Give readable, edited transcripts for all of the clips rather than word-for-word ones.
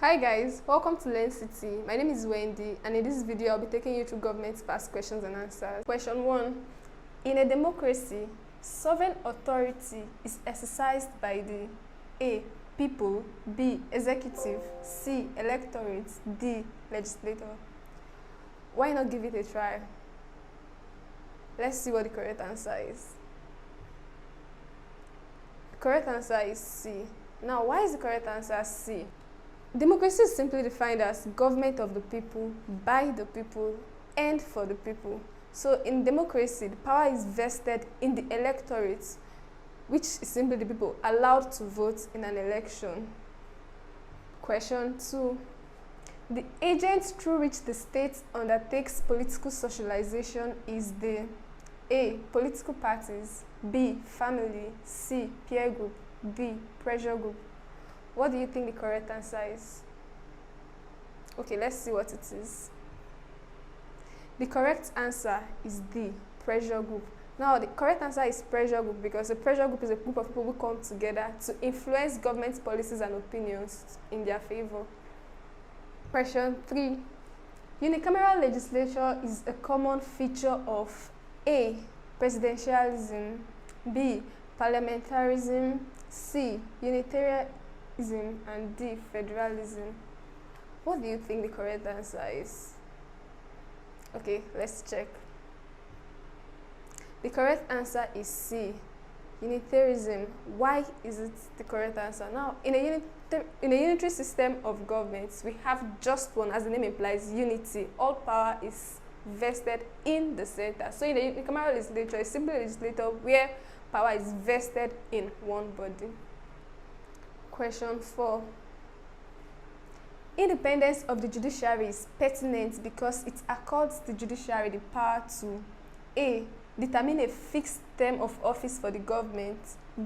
Hi guys, welcome to learnCity. My name is Wendy, and in this video I'll be taking you through government past questions and answers. Question 1. In a democracy, sovereign authority is exercised by the A. People, B. Executive, C. Electorate, D. Legislator. Why not give it a try? Let's see what the correct answer is. The correct answer is C. Now, why is the correct answer C? Democracy is simply defined as government of the people, by the people, and for the people. So in democracy, the power is vested in the electorate, which is simply the people allowed to vote in an election. Question 2. The agent through which the state undertakes political socialization is the A. Political parties, B. Family, C. Peer group, D. Pressure group. What do you think the correct answer is? Okay, let's see what it is. The correct answer is D. Pressure group. Now, the correct answer is pressure group because a pressure group is a group of people who come together to influence government policies and opinions in their favor. Question 3. Unicameral legislature is a common feature of A. Presidentialism, B. Parliamentarism, C. Unitarianism, and D. Federalism. What do you think the correct answer is? Okay, let's check. The correct answer is C. Unitarianism. Why is it the correct answer? Now, in a unitary system of governments, we have just one, as the name implies, unity. All power is vested in the center. So in the unicameral legislature, it's simply a legislature where power is vested in one body. Question 4. Independence of the judiciary is pertinent because it accords the judiciary the power to A. Determine a fixed term of office for the government,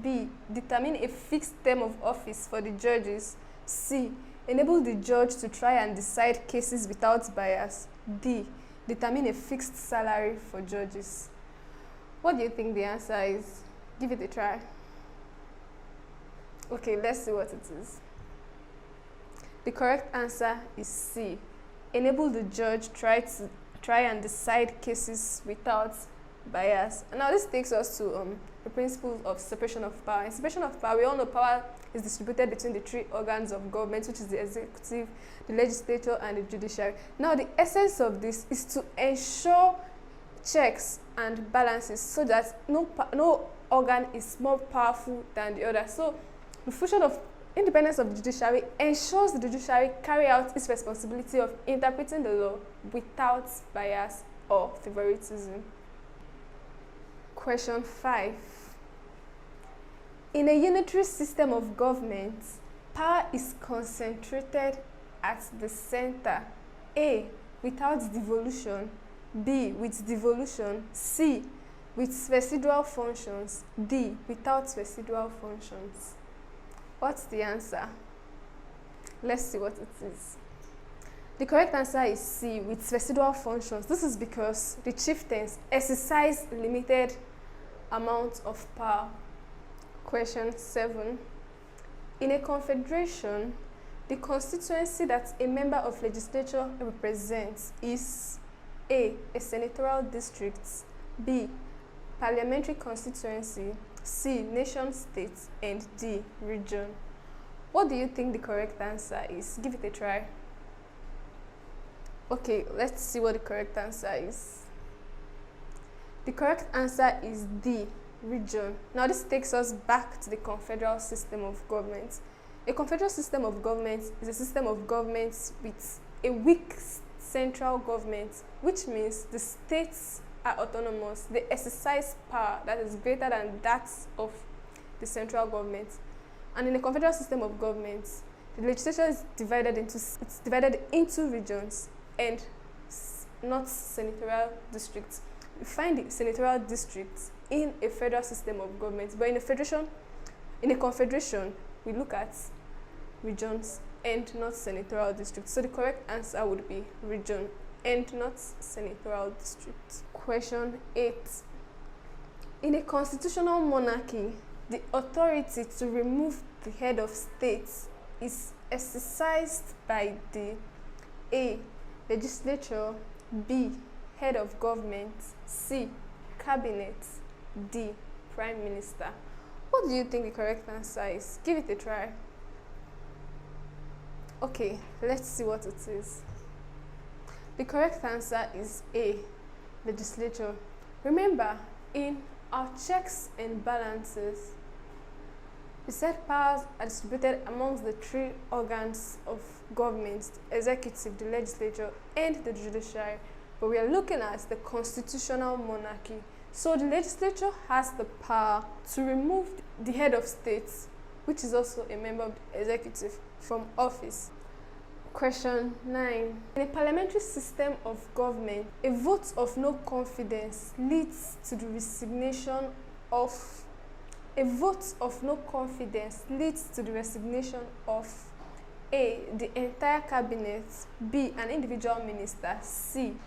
B. Determine a fixed term of office for the judges, C. Enable the judge to try and decide cases without bias, D. Determine a fixed salary for judges. What do you think the answer is? Give it a try. Okay, let's see what it is. The correct answer is C. Enable the judge try and decide cases without bias. And now this takes us to the principle of separation of power. In separation of power, we all know power is distributed between the three organs of government, which is the executive, the legislature, and the judiciary. Now, the essence of this is to ensure checks and balances so that no organ is more powerful than the other. So the function of independence of the judiciary ensures the judiciary carry out its responsibility of interpreting the law without bias or favoritism. Question 5. In a unitary system of government, power is concentrated at the center. A. Without devolution, B. With devolution, C. With residual functions, D. Without residual functions. What's the answer? Let's see what it is. The correct answer is C. With residual functions. This is because the chieftains exercise limited amount of power. Question 7. In a confederation, the constituency that a member of legislature represents is A. A senatorial district, B. Parliamentary constituency, C. Nation state, and D. Region. What do you think the correct answer is? Give it a try. Okay, let's see what the correct answer is. The correct answer is D. Region. Now this takes us back to the confederal system of government. A confederal system of government is a system of governments with a weak central government, which means the states are autonomous. They exercise power that is greater than that of the central government. And in a confederal system of government, the legislature is divided into regions and not senatorial districts. We find the senatorial districts in a federal system of government, but in a confederation, we look at regions and not senatorial districts. So the correct answer would be region and not senatorial district. Question 8. In a constitutional monarchy, the authority to remove the head of state is exercised by the A. Legislature, B. Head of government, C. Cabinet, D. Prime Minister. What do you think the correct answer is? Give it a try. Okay, let's see what it is. The correct answer is A. Legislature. Remember, in our checks and balances, we said powers are distributed amongst the three organs of government: the executive, the legislature, and the judiciary. But we are looking at the constitutional monarchy. So the legislature has the power to remove the head of state, which is also a member of the executive, from office. Question 9. In a parliamentary system of government, a vote of no confidence leads to the resignation of A the entire cabinet, B. an individual minister, C.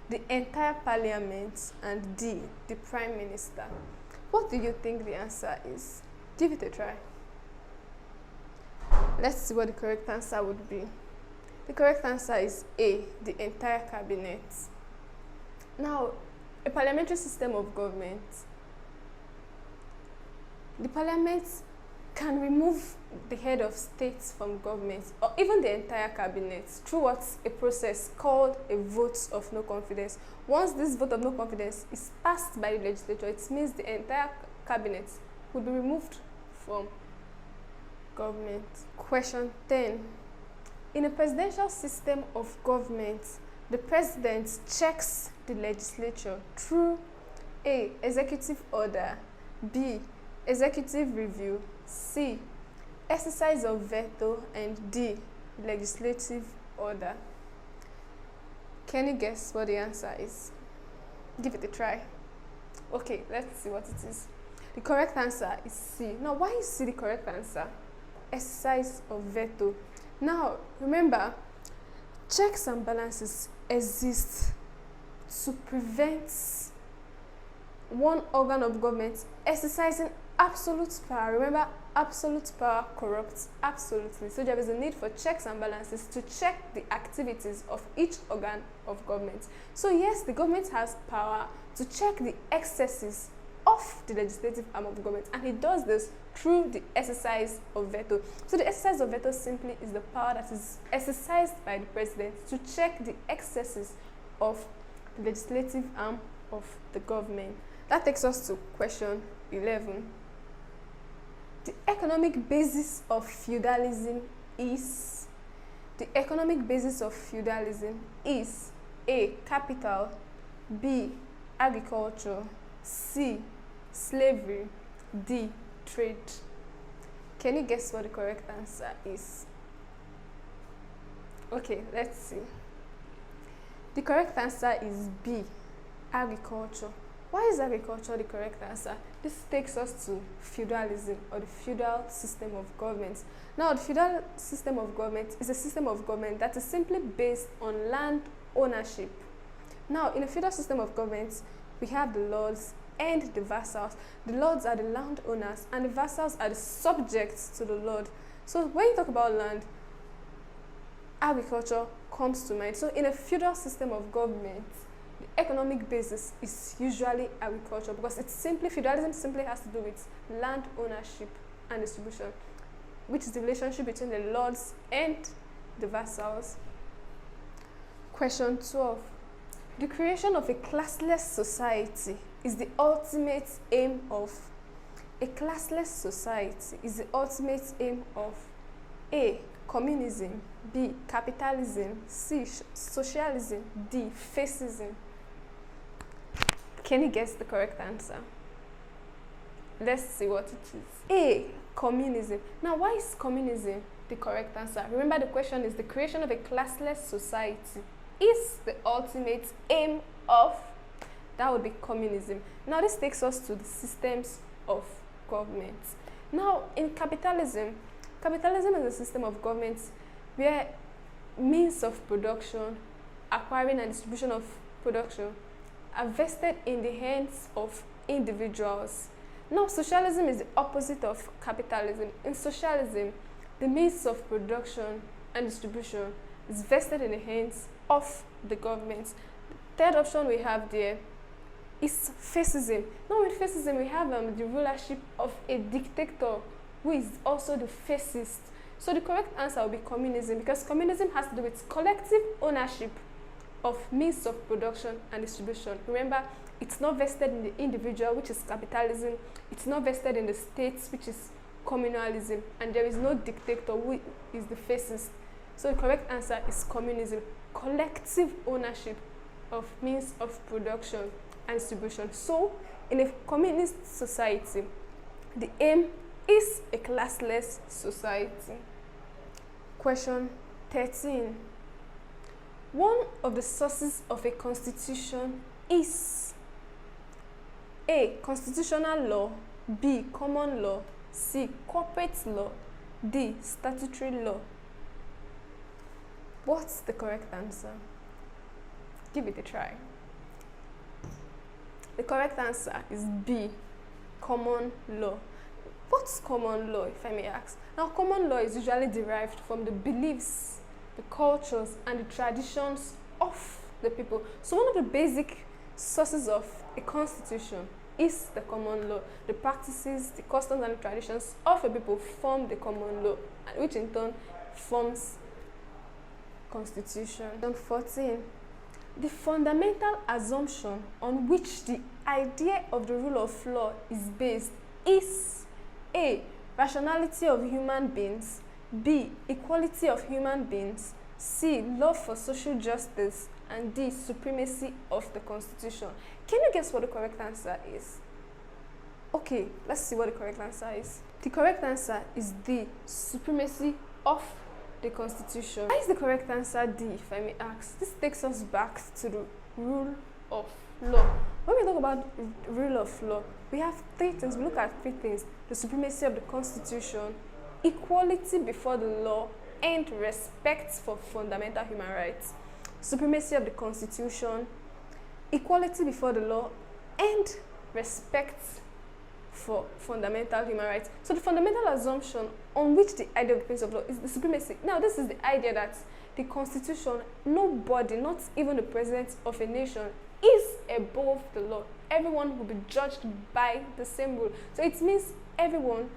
the entire parliament, and D. the prime minister. What do you think the answer is? Give it a try. Let's see what the correct answer would be. The correct answer is A. the entire cabinet. Now, a parliamentary system of government, the parliament can remove the head of state from government, or even the entire cabinet, through what's a process called a vote of no confidence. Once this vote of no confidence is passed by the legislature, it means the entire cabinet will be removed from government. Question 10. In a presidential system of government, the president checks the legislature through A. executive order, B. executive review, C. exercise of veto, and D. legislative order. Can you guess what the answer is? Give it a try. Okay, let's see what it is. The correct answer is C. Now, why is C the correct answer? Exercise of veto. Now, remember, checks and balances exist to prevent one organ of government exercising absolute power. Remember, absolute power corrupts absolutely. So there is a need for checks and balances to check the activities of each organ of government. So yes, the government has power to check the excesses of the legislative arm of the government, and it does this through the exercise of veto. So the exercise of veto simply is the power that is exercised by the president to check the excesses of the legislative arm of the government. That takes us to question 11. The economic basis of feudalism is A. capital, B. agriculture, C. slavery, D. trade. Can you guess what the correct answer is? Okay, let's see. The correct answer is B. agriculture. Why is agriculture the correct answer? This takes us to feudalism, or the feudal system of government. Now, the feudal system of government is a system of government that is simply based on land ownership. Now, in a feudal system of government, we have the lords and the vassals. The lords are the landowners, and the vassals are the subjects to the lord. So when you talk about land, agriculture comes to mind. So in a feudal system of government, the economic basis is usually agriculture, because feudalism simply has to do with land ownership and distribution, which is the relationship between the lords and the vassals. Question 12. The creation of a classless society is the ultimate aim of A. communism, B. capitalism, C. socialism, D. fascism. Can you guess the correct answer? Let's see what it is. A. communism. Now, why is communism the correct answer? Remember, the question is the creation of a classless society is the ultimate aim of, that would be communism. Now, this takes us to the systems of government. Now, in capitalism is a system of government where means of production, acquiring and distribution of production, are vested in the hands of individuals. Now, socialism is the opposite of capitalism. In socialism, The means of production and distribution is vested in the hands of the government. The third option we have there is fascism. Now with fascism we have the rulership of a dictator who is also the fascist. So the correct answer will be communism, because communism has to do with collective ownership of means of production and distribution. Remember, it's not vested in the individual, which is capitalism. It's not vested in the states, which is communalism. And there is no dictator who is the fascist. So the correct answer is communism. Collective ownership of means of production and distribution. So in a communist society, the aim is a classless society. Question 13. One of the sources of a constitution is A. Constitutional law, B. Common law, C. Corporate law, D. Statutory law. What's the correct answer? Give it a try. The correct answer is B. Common law. What's common law, if I may ask? Now, common law is usually derived from the beliefs, the cultures, and the traditions of the people. So one of the basic sources of a constitution is the common law. The practices, the customs, and the traditions of the people form the common law, which in turn forms constitution. Number 14. The fundamental assumption on which the idea of the rule of law is based is A. Rationality of human beings, B. Equality of human beings, C. Love for social justice, and D. Supremacy of the Constitution. Can you guess what the correct answer is? Okay, let's see what the correct answer is. The correct answer is D. Supremacy of the Constitution. Why is the correct answer D, if I may ask? This takes us back to the rule of law. When we talk about rule of law, we have three things. We look at three things: the supremacy of the Constitution, equality before the law, and respect for fundamental human rights. Supremacy of the Constitution, equality before the law, and respect for fundamental human rights. So the fundamental assumption on which the idea of the principle of law is the supremacy. Now, this is the idea that the Constitution, nobody, not even the president of a nation, is above the law. Everyone will be judged by the same rule. So it means everyone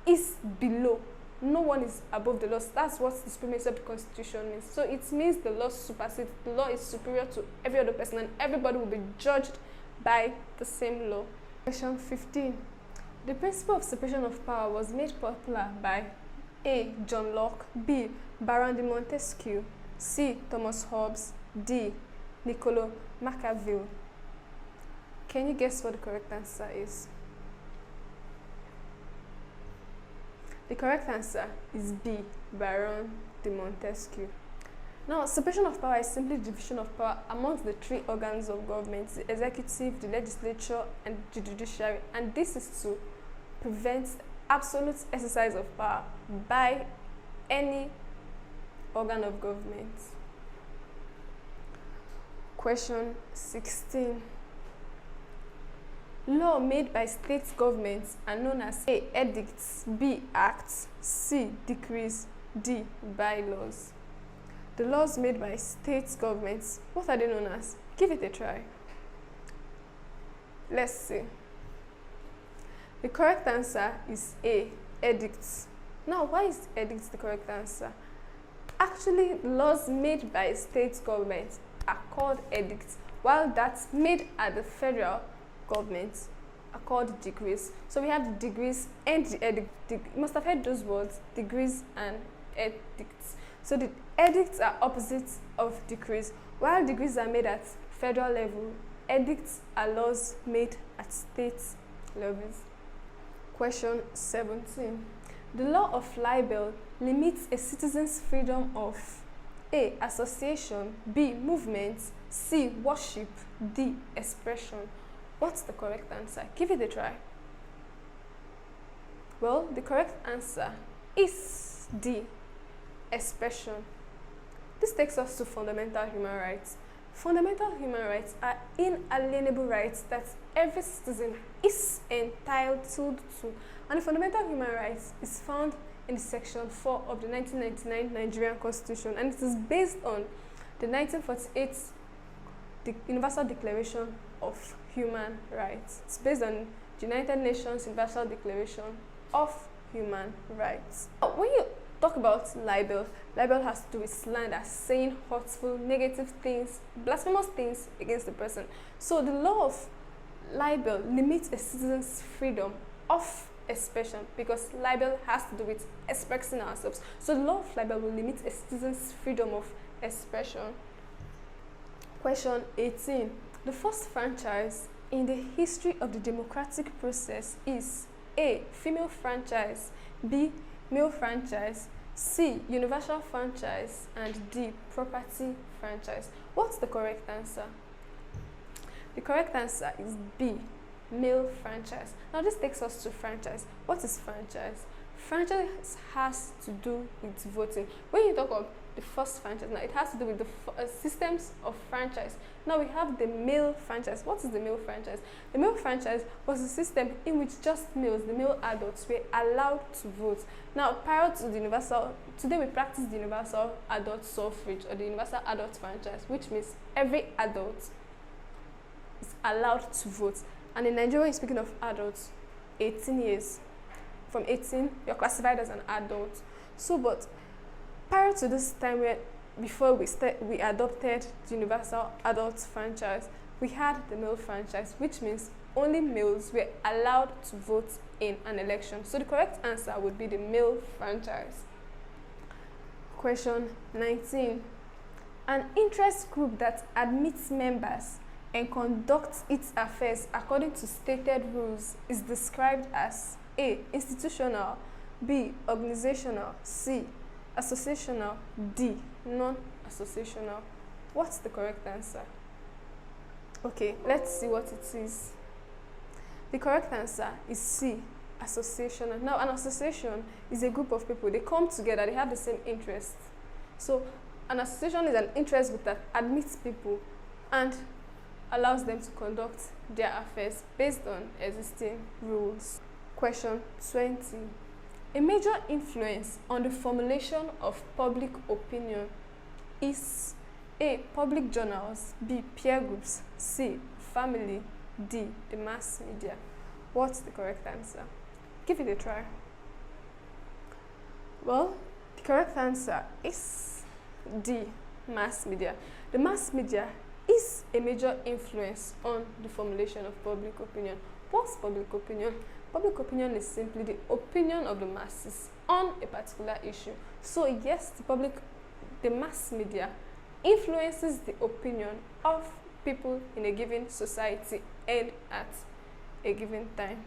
is below. No one is above the law. So that's what the supremacy of the Constitution means. So it means the law supersedes. The law is superior to every other person, and everybody will be judged by the same law. Question 15. The principle of separation of power was made popular by A. John Locke, B. Baron de Montesquieu, C. Thomas Hobbes, D. Niccolo Machiavelli. Can you guess what the correct answer is? The correct answer is B. Baron de Montesquieu. Now, separation of power is simply division of power amongst the three organs of government: the executive, the legislature, and the judiciary. And this is to prevent absolute exercise of power by any organ of government. Question 16. Law made by state governments are known as A. Edicts, B. Acts, C. Decrees, D. Bylaws. The laws made by state governments, what are they known as? Give it a try. Let's see. The correct answer is A. Edicts. Now, why is edicts the correct answer? Actually, laws made by state governments are called edicts, while that's made at the federal government are called decrees. So we have the decrees and the edict. You must have heard those words, decrees and edicts. So the edicts are opposites of decrees. While decrees are made at federal level, edicts are laws made at state levels. Question 17. The law of libel limits a citizen's freedom of A. Association, B. Movement, C. Worship, D. Expression. What's the correct answer? Give it a try. Well, the correct answer is D. Expression. This takes us to fundamental human rights. Fundamental human rights are inalienable rights that every citizen is entitled to. And the fundamental human rights is found in Section 4 of the 1999 Nigerian Constitution, and it is based on the 1948 Universal Declaration of Human Rights. It's based on the United Nations Universal Declaration of Human Rights. When you talk about libel, libel has to do with slander, saying hurtful, negative things, blasphemous things against the person. So the law of libel limits a citizen's freedom of expression, because libel has to do with expressing ourselves. So the law of libel will limit a citizen's freedom of expression. Question 18. The first franchise in the history of the democratic process is A. Female franchise, B. Male franchise, C. Universal franchise, and D. Property franchise. What's the correct answer? The correct answer is B. Male franchise. Now this takes us to franchise. What is franchise? Franchise has to do with voting. When you talk of the first franchise, now it has to do with the systems of franchise. Now we have the male franchise. What is the male franchise? The male franchise was a system in which just males, the male adults, were allowed to vote. Now prior to the universal, today we practice the universal adult suffrage, or the universal adult franchise, which means every adult is allowed to vote. And in Nigeria, speaking of adults, 18 years. From 18, you're classified as an adult. So, but prior to this time, before we adopted the universal adult franchise, we had the male franchise, which means only males were allowed to vote in an election. So the correct answer would be the male franchise. Question 19. An interest group that admits members and conducts its affairs according to stated rules is described as A. Institutional, B. Organizational, C. Associational, D. Non-associational. What's the correct answer? Okay, let's see what it is. The correct answer is C. Associational. Now, an association is a group of people. They come together, they have the same interests. So, an association is an interest group that admits people and allows them to conduct their affairs based on existing rules. Question 20. A major influence on the formulation of public opinion is A. Public journals, B. Peer groups, C. Family, D. The mass media. What's the correct answer? Give it a try. Well, the correct answer is D. Mass media. The mass media is a major influence on the formulation of public opinion. What's public opinion? Public opinion is simply the opinion of the masses on a particular issue. So yes, the mass media influences the opinion of people in a given society and at a given time.